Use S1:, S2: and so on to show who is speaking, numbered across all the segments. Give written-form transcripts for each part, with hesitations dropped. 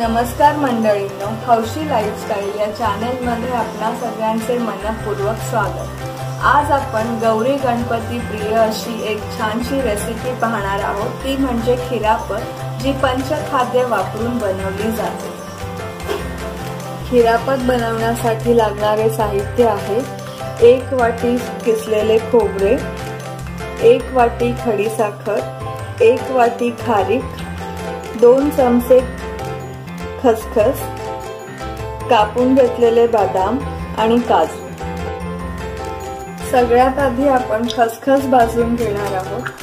S1: नमस्कार मंडळींनो, हौशी लाईफस्टाईल या चॅनेलमध्ये आपणा सगळ्यांचे मनपूर्वक स्वागत। आज आपण गौरी गणपती प्रिय अशी एक छानशी रेसिपी पाहणार आहोत, ती म्हणजे खिरापत, जी पंचखाद्य वापरून बनवली जाते। खिरापत बनवण्यासाठी लागणारे साहित्य आहे 1 वाटी किसलेले खोबरे, 1 वाटी खडीसाखर, 1 वाटी खारीक, 2 चमचे खसखस, कापून घेतलेले बदाम आणि काजू। सगळ्यात आधी आपण खसखस भाजून घेणार आहोत।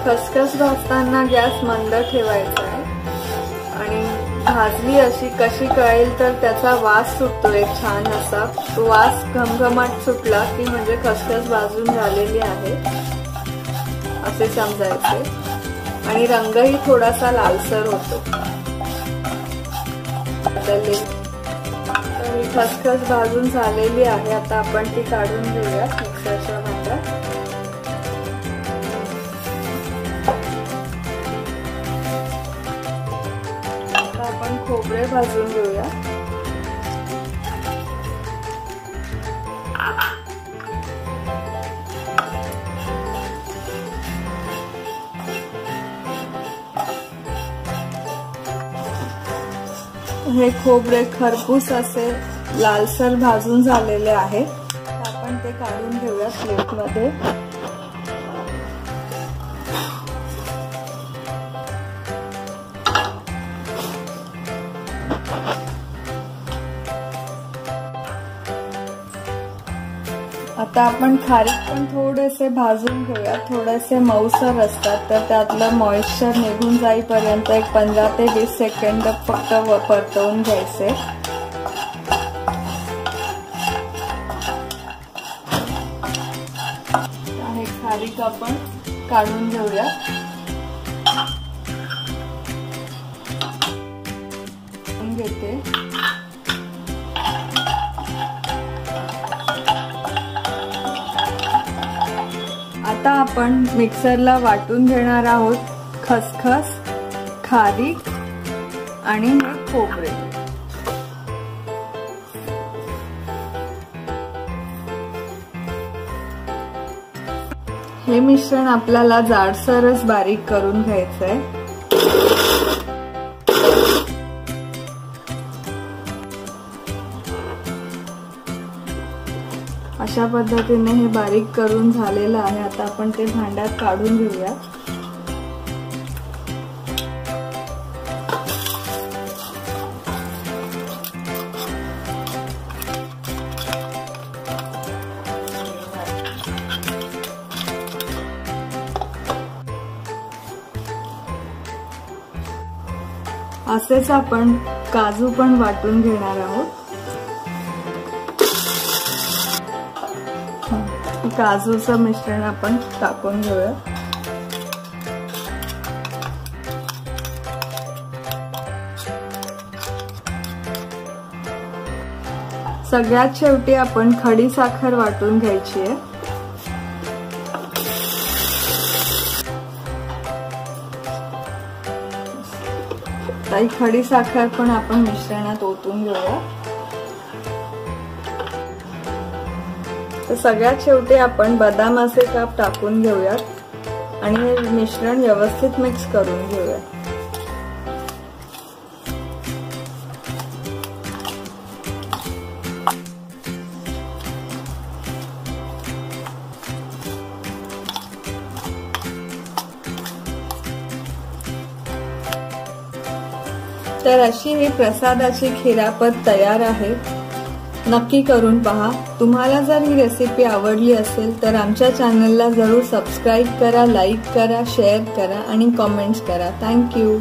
S1: खसखस भाजताना गॅस मंद ठेवायचा आहे आणि भाजली अशी कशी कळेल तर त्याचा वास सुटतो एक छान असा। तो वास घमघमाट सुटला की म्हणजे खसखस भाजून झालेली आहे असे समजायचे आणि रंगही थोडासा लालसर होतो। तर ही खसखस भाजून झालेली आहे, आता आपण ती काढून घेऊया मिक्सरच्या भांड्यात। आपण खोबरे भाजून घेऊया। हे खोबरे खरपूस असे लालसर भाजून झालेले आहे, आपण ते काढून घेऊया प्लेटमध्ये। आता आपण खारीक पण थोडेसे भाजून घेऊया, थोडेसे मऊसर असतात तर त्यातलं मॉइश्चर निघून जाईपर्यंत एक 15 ते 20 सेकंद फक्त परतवून घ्यायचे। हे खारीक आपण काढून घेऊया। घेते आता आपण मिक्सरला वाटून घेणार आहोत खसखस, खारीक आणि हे खोबरे। हे मिश्रण आपल्याला जाडसरच बारीक करून घ्यायचंय। अशा पद्धतीने हे बारीक करून झालेलं आहे, आता आपण ते भांड्यात काढून घेऊया। असेच आपण काजू पण वाटून घेणार आहोत। काजूचं मिश्रण आपण टाकून घेऊया। सगळ्यात शेवटी आपण खडीसाखर वाटून घ्यायची आहे। ताई खडीसाखर पण आपण मिश्रणात ओतून घेऊया। तर सगळ्यात शेवटी आपण बदामाचे काप टाकून घेऊयात आणि हे मिश्रण व्यवस्थित मिक्स करून घेऊया। तर अशी ही प्रसादाची खिरापत तयार आहे। नक्की करून पहा। तुम्हाला जर ही रेसिपी आवडली असेल तर आमच्या चॅनलला जरूर सबस्क्राइब करा, लाईक करा, शेअर करा आणि कमेंट्स करा। Thank you.